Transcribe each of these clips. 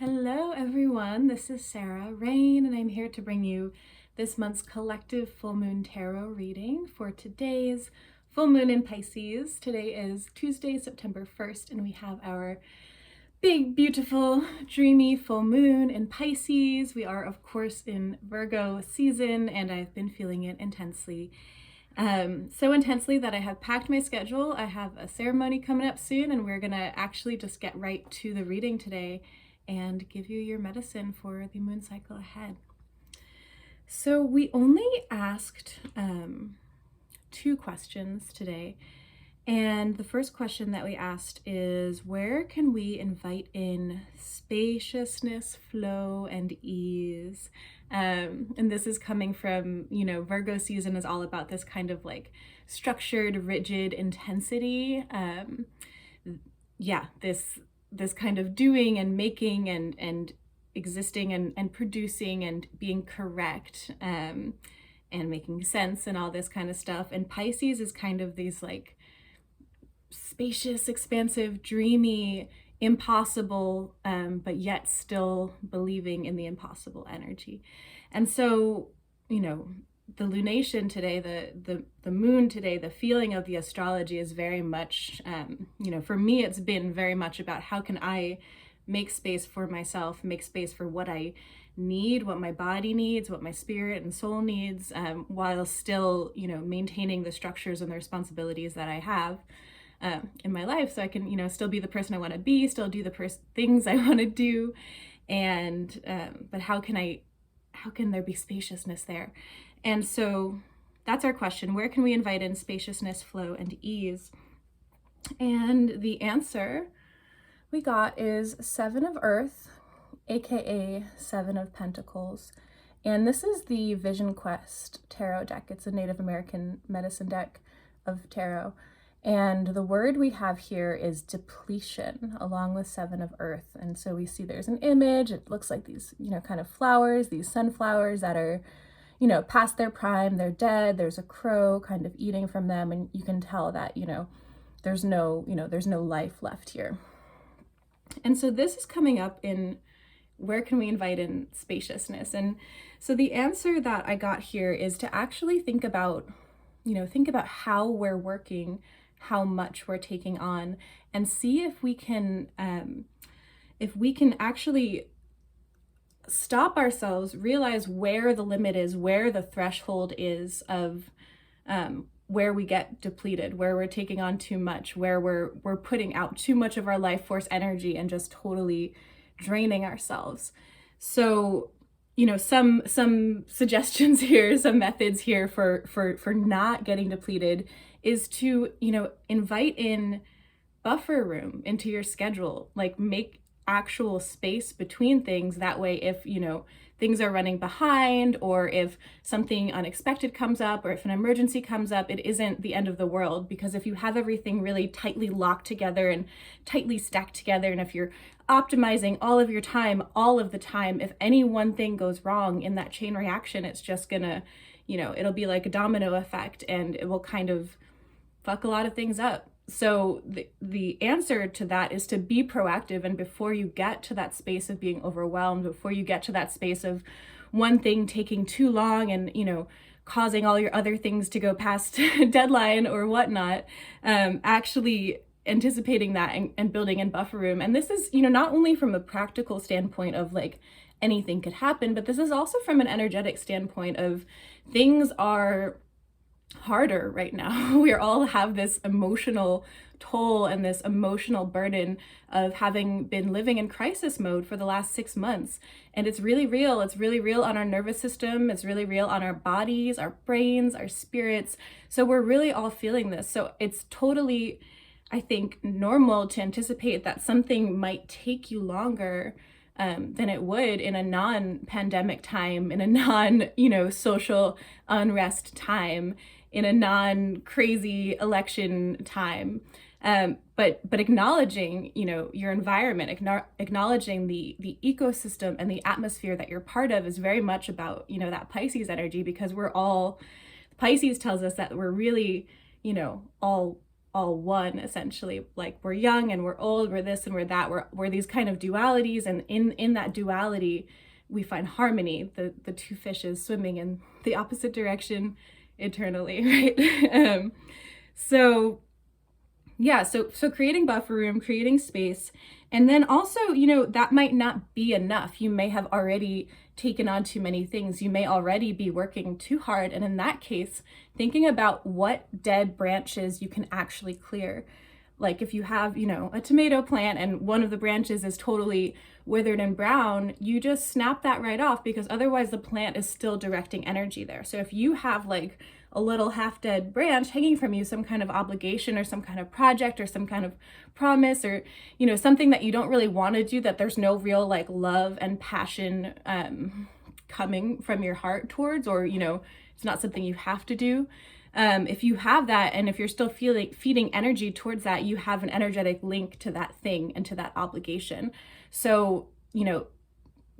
Hello everyone, this is Sarah Rayne, and I'm here to bring you this month's collective full moon tarot reading for today's full moon in Pisces. Today is Tuesday, September 1st, and we have our big, beautiful, dreamy full moon in Pisces. We are, of course, in Virgo season, and I've been feeling it intensely. So intensely that I have packed my schedule. I have a ceremony coming up soon, and we're gonna actually just get right to the reading today and give you your medicine for the moon cycle ahead. So we only asked 2 questions today. And the first question that we asked is, where can we invite in spaciousness, flow, and ease? And this is coming from, Virgo season is all about this kind of like structured, rigid intensity. This kind of doing and making and existing and producing and being correct and making sense and all this kind of stuff. And Pisces is kind of these like spacious, expansive, dreamy, impossible, but yet still believing in the impossible energy. And so, the lunation today, the moon today, the feeling of the astrology is very much, for me, it's been very much about how can I make space for myself, make space for what I need, what my body needs, what my spirit and soul needs, while still, maintaining the structures and the responsibilities that I have in my life, so I can, still be the person I want to be, still do the things I want to do, and but how can there be spaciousness there? And so that's our question: where can we invite in spaciousness, flow, and ease? And the answer we got is 7 of Earth, aka 7 of Pentacles. And this is the Vision Quest tarot deck. It's a Native American medicine deck of tarot. And the word we have here is depletion, along with 7 of Earth. And so we see there's an image. It looks like these, kind of flowers, these sunflowers that are, past their prime, they're dead. There's a crow kind of eating from them. And you can tell that, there's no life left here. And so this is coming up in where can we invite in spaciousness? And so the answer that I got here is to actually think about how we're working, how much we're taking on, and see if we can actually stop ourselves, realize where the limit is, where the threshold is of where we get depleted, where we're taking on too much, where we're putting out too much of our life force energy and just totally draining ourselves. So, some suggestions here, some methods here for not getting depleted is to, invite in buffer room into your schedule, like make actual space between things. That way, if, things are running behind, or if something unexpected comes up, or if an emergency comes up, it isn't the end of the world. Because if you have everything really tightly locked together and tightly stacked together, and if you're optimizing all of your time, all of the time, if any one thing goes wrong in that chain reaction, it's just gonna, it'll be like a domino effect, and it will kind of fuck a lot of things up. So the answer to that is to be proactive. And before you get to that space of being overwhelmed, before you get to that space of one thing taking too long and, causing all your other things to go past deadline or whatnot, actually anticipating that and building in buffer room. And this is, not only from a practical standpoint of like anything could happen, but this is also from an energetic standpoint of things are harder right now. We all have this emotional toll and this emotional burden of having been living in crisis mode for the last 6 months. And it's really real. It's really real on our nervous system. It's really real on our bodies, our brains, our spirits. So we're really all feeling this. So it's totally, I think, normal to anticipate that something might take you longer than it would in a non-pandemic time, in a non-social unrest time, in a non-crazy election time. But acknowledging, your environment, acknowledging the ecosystem and the atmosphere that you're part of is very much about, that Pisces energy, because Pisces tells us that we're really, all all one, essentially. Like, we're young and we're old, we're this and we're that, we're these kind of dualities, and in that duality we find harmony, the two fishes swimming in the opposite direction eternally, right? So yeah, so creating buffer room, creating space, and then also, that might not be enough. You may have already taken on too many things. You may already be working too hard. And in that case, thinking about what dead branches you can actually clear. Like if you have, a tomato plant and one of the branches is totally withered and brown, you just snap that right off, because otherwise the plant is still directing energy there. So if you have like a little half-dead branch hanging from you, some kind of obligation or some kind of project or some kind of promise, or something that you don't really want to do, that there's no real like love and passion coming from your heart towards, or it's not something you have to do. If you have that, and if you're still feeding energy towards that, you have an energetic link to that thing and to that obligation. So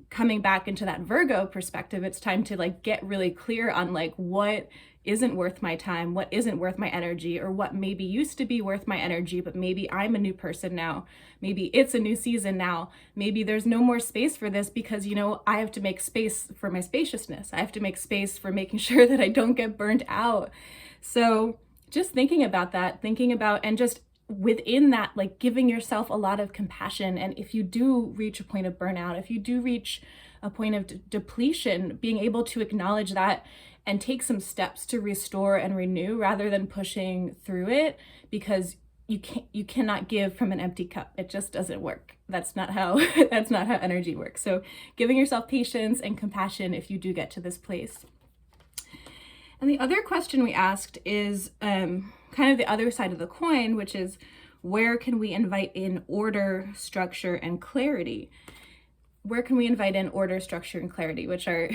coming back into that Virgo perspective, it's time to like get really clear on like what isn't worth my time, what isn't worth my energy, or what maybe used to be worth my energy, but maybe I'm a new person now. Maybe it's a new season now. Maybe there's no more space for this because, I have to make space for my spaciousness. I have to make space for making sure that I don't get burnt out. So just thinking about that, and just within that, like giving yourself a lot of compassion. And if you do reach a point of burnout, if you do reach a point of depletion, being able to acknowledge that and take some steps to restore and renew rather than pushing through it, because you cannot give from an empty cup. It just doesn't work. That's not how energy works. So giving yourself patience and compassion if you do get to this place. And the other question we asked is kind of the other side of the coin, which is, where can we invite in order, structure, and clarity? Where can we invite in order, structure, and clarity, which are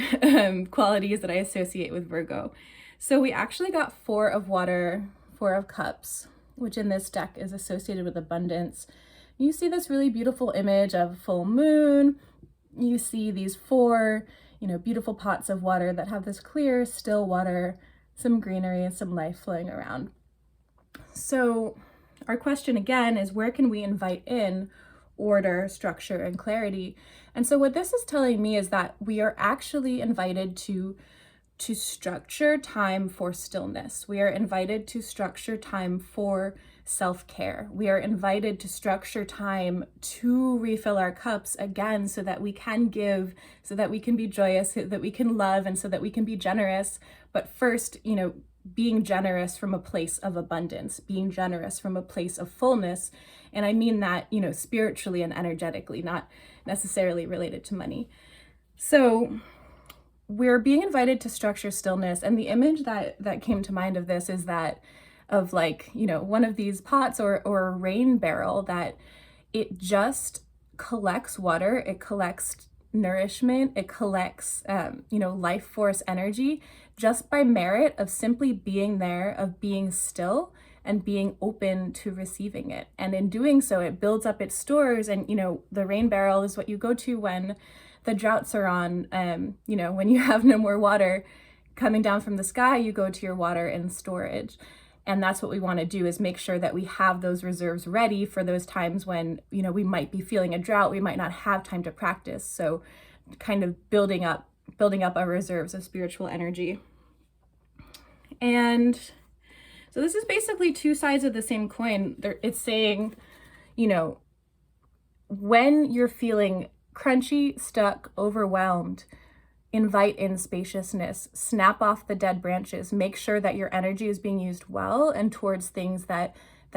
qualities that I associate with Virgo. So we actually got 4 of water, 4 of cups, which in this deck is associated with abundance. You see this really beautiful image of full moon. You see these 4, beautiful pots of water that have this clear, still water, some greenery, and some life flowing around. So our question again is, where can we invite in order, structure, and clarity? And so what this is telling me is that we are actually invited to structure time for stillness. We are invited to structure time for self-care. We are invited to structure time to refill our cups again, so that we can give, so that we can be joyous, so that we can love, and so that we can be generous. But first, being generous from a place of abundance, being generous from a place of fullness. And I mean that, spiritually and energetically, not necessarily related to money. So we're being invited to structure stillness. And the image that came to mind of this is that of like, one of these pots or a rain barrel, that it just collects water, it collects nourishment, it collects, life force energy, just by merit of simply being there, of being still and being open to receiving it. And in doing so, it builds up its stores. And, the rain barrel is what you go to when the droughts are on, when you have no more water coming down from the sky, you go to your water in storage. And that's what we want to do, is make sure that we have those reserves ready for those times when, we might be feeling a drought, we might not have time to practice. So kind of building up our reserves of spiritual energy. And so this is basically 2 sides of the same coin. It's saying, when you're feeling crunchy, stuck, overwhelmed, invite in spaciousness, snap off the dead branches, make sure that your energy is being used well and towards things that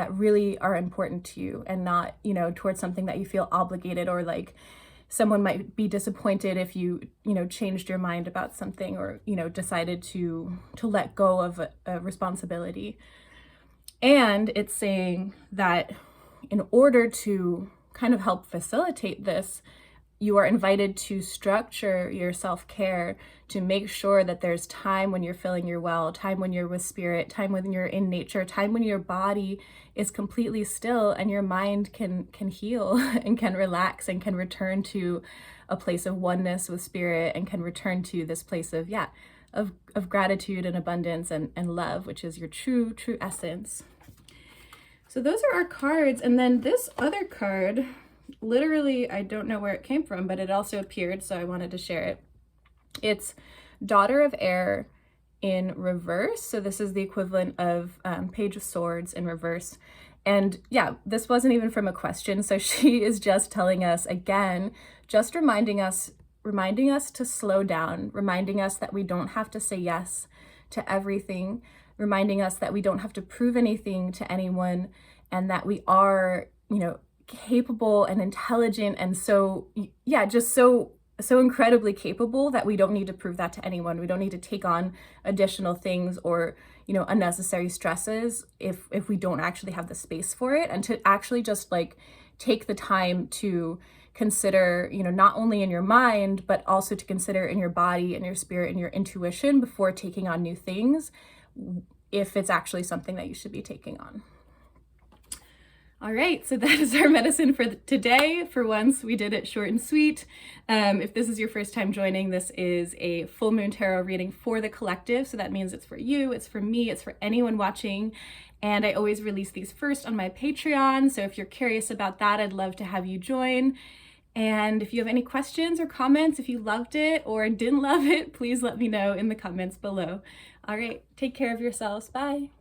really are important to you, and not, towards something that you feel obligated, or like someone might be disappointed if you, changed your mind about something, or, decided to let go of a responsibility. And it's saying that in order to kind of help facilitate this, you are invited to structure your self-care to make sure that there's time when you're feeling your well, time when you're with spirit, time when you're in nature, time when your body is completely still and your mind can heal and can relax and can return to a place of oneness with spirit, and can return to this place of gratitude and abundance and love, which is your true essence. So those are our cards. And then this other card, literally, I don't know where it came from, but it also appeared, so I wanted to share it. It's Daughter of Air in reverse. So this is the equivalent of Page of Swords in reverse. And yeah, this wasn't even from a question. So she is just telling us again, just reminding us to slow down, reminding us that we don't have to say yes to everything, reminding us that we don't have to prove anything to anyone, and that we are, capable and intelligent. And so, yeah, just so incredibly capable that we don't need to prove that to anyone. We don't need to take on additional things or, unnecessary stresses if we don't actually have the space for it, and to actually just like take the time to consider, not only in your mind, but also to consider in your body and your spirit and your intuition before taking on new things, if it's actually something that you should be taking on. All right, so that is our medicine for today. For once, we did it short and sweet. If this is your first time joining, this is a full moon tarot reading for the collective. So that means it's for you, it's for me, it's for anyone watching. And I always release these first on my Patreon. So if you're curious about that, I'd love to have you join. And if you have any questions or comments, if you loved it or didn't love it, please let me know in the comments below. All right, take care of yourselves. Bye.